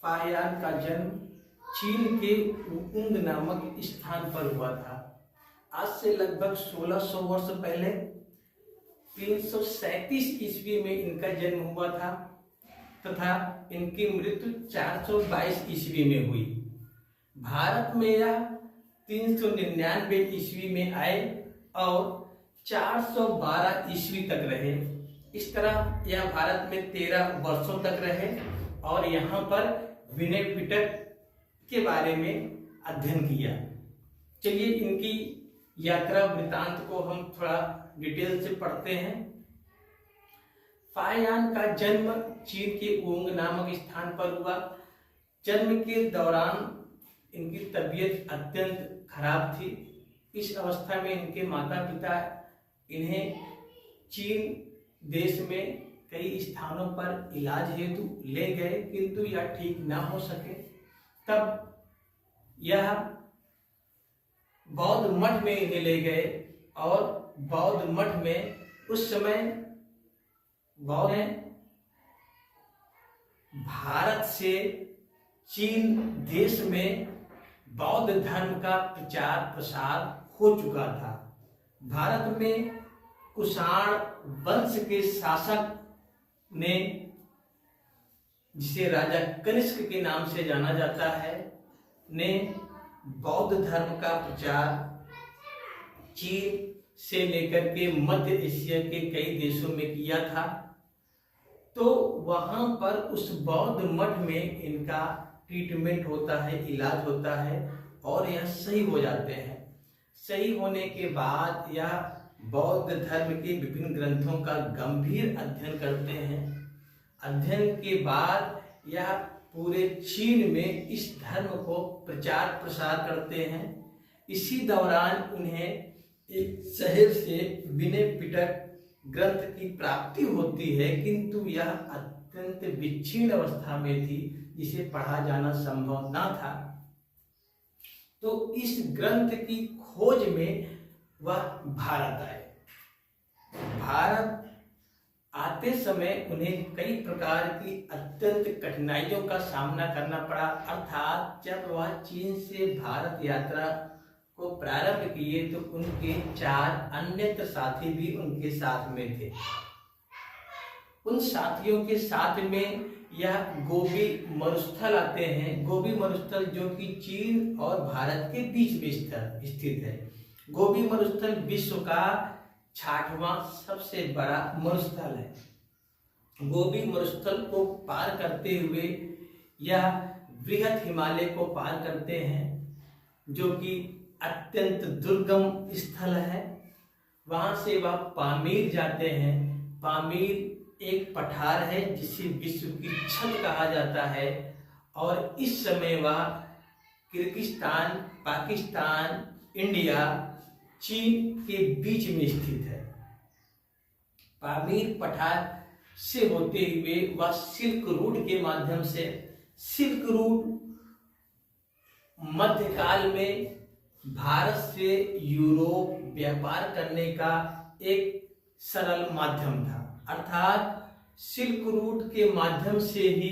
फाहियान का जन्म चीन के वुकुंग नामक स्थान पर हुआ था। आज से लगभग 1600 वर्ष पहले 337 ईस्वी में इनका जन्म हुआ था तथा इनकी मृत्यु 422 ईस्वी में हुई। भारत में यह 399 ईस्वी में आए और 412 ईस्वी तक रहे। इस तरह यह भारत में 13 वर्षों तक रहे और यहाँ पर विनय पिटक के बारे में अध्ययन किया। चलिए इनकी यात्रा वृतांत को हम थोड़ा डिटेल से पढ़ते हैं। फाहियान का जन्म चीन के वुकुंग नामक स्थान पर हुआ। जन्म के दौरान इनकी तबीयत अत्यंत खराब थी। इस अवस्था में इनके माता पिता इन्हें चीन देश में कई स्थानों पर इलाज हेतु ले गए, किंतु यह ठीक न हो सके। तब यह बौद्ध मठ में इन्हें ले गए और बौद्ध मठ में उस समय बौद्ध ने भारत से चीन देश में बौद्ध धर्म का प्रचार प्रसार हो चुका था। भारत में कुषाण वंश के शासक ने, जिसे राजा कनिष्क के नाम से जाना जाता है, ने बौद्ध धर्म का प्रचार चीन से लेकर के मध्य एशिया के कई देशों में किया था। तो वहां पर उस बौद्ध मठ में इनका ट्रीटमेंट होता है, इलाज होता है और यह सही हो जाते हैं। सही होने के बाद यह बौद्ध धर्म के विभिन्न ग्रंथों का गंभीर अध्ययन करते हैं। अध्ययन के बाद यह पूरे चीन में इस धर्म को प्रचार प्रसार करते हैं। इसी दौरान उन्हें एक शहर से विनय पिटक ग्रंथ की प्राप्ति होती है, किंतु यह अत्यंत विच्छिन्न अवस्था में थी, जिसे पढ़ा जाना संभव न था। तो इस ग्रंथ की खोज में वह भारत आए। भारत आते समय उन्हें कई प्रकार की अत्यंत कठिनाइयों का सामना करना पड़ा। अर्थात जब वह चीन से भारत यात्रा को प्रारंभ किए तो उनके 4 अन्य साथी भी उनके साथ में थे। उन साथियों के साथ में यह गोबी मरुस्थल आते हैं। गोबी मरुस्थल जो कि चीन और भारत के बीच में स्थित है। गोबी मरुस्थल विश्व का 6वां सबसे बड़ा मरुस्थल है। गोबी मरुस्थल को पार करते हुए यह बृहद हिमालय को पार करते हैं, जो कि अत्यंत दुर्गम स्थल है। वहां से वह पामीर जाते हैं। पामीर एक पठार है जिसे विश्व की छत कहा जाता है और इस समय वह किर्गिस्तान, पाकिस्तान, इंडिया, चीन के बीच में स्थित है। पामीर पठार से होते हुए वह सिल्क रूट के माध्यम से, सिल्क रूट मध्यकाल में भारत से यूरोप व्यापार करने का एक सरल माध्यम था। अर्थात सिल्क रूट के माध्यम से ही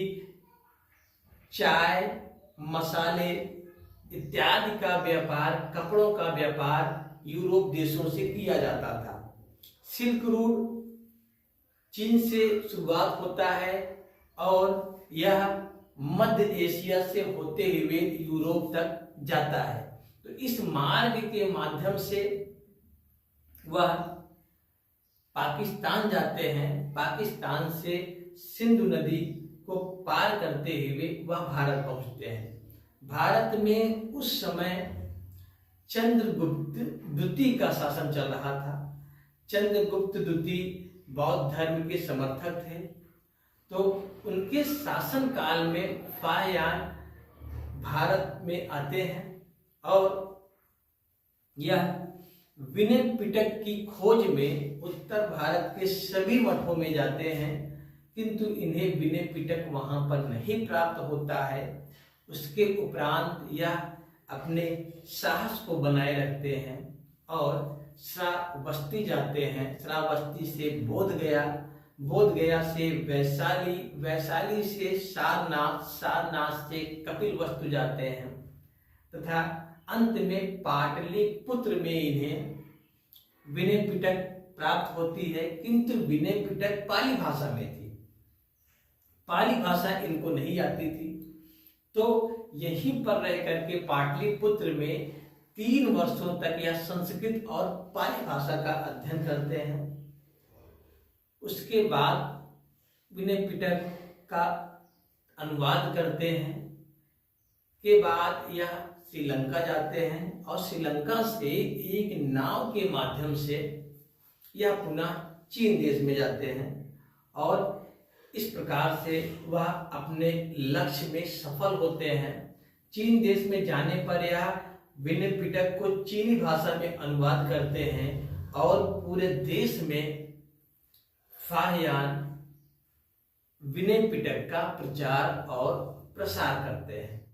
चाय, मसाले इत्यादि का व्यापार, कपड़ों का व्यापार यूरोप देशों से किया जाता था। सिल्क रूट चीन से शुरुआत होता है और यह मध्य एशिया से होते हुए यूरोप तक जाता है। तो इस मार्ग के माध्यम से वह पाकिस्तान जाते हैं। पाकिस्तान से सिंधु नदी को पार करते हुए वह भारत पहुंचते हैं। भारत में उस समय चंद्रगुप्त द्वितीय का शासन चल रहा था। चंद्रगुप्त द्वितीय बौद्ध धर्म के समर्थक थे। तो उनके शासन काल में फाहियान भारत में आते हैं और यह विनय पिटक की खोज में उत्तर भारत के सभी मठों में जाते हैं, किंतु इन्हें विनय पिटक वहां पर नहीं प्राप्त होता है। उसके उपरांत यह अपने साहस को बनाए रखते हैं और श्रावस्ती जाते हैं। श्रावस्ती से बोध गया, बोध गया से वैशाली, वैशाली से सारनाथ, सारनाथ से कपिलवस्तु जाते हैं तथा अंत में पाटलिपुत्र में इन्हें विनय पिटक प्राप्त होती है, किंतु विनय पिटक पाली भाषा में थी, पाली भाषा इनको नहीं आती थी। तो यहीं पर रह करके पाटलिपुत्र में 3 वर्षों तक यह संस्कृत और पाली भाषा का अध्ययन करते हैं। उसके बाद विनय पिटक का अनुवाद करते हैं। के बाद यह श्रीलंका जाते हैं और श्रीलंका से एक नाव के माध्यम से यह पुनः चीन देश में जाते हैं और इस प्रकार से वह अपने लक्ष्य में सफल होते हैं। चीन देश में जाने पर यह विनय पिटक को चीनी भाषा में अनुवाद करते हैं और पूरे देश में फाहियान विनय पिटक का प्रचार और प्रसार करते हैं।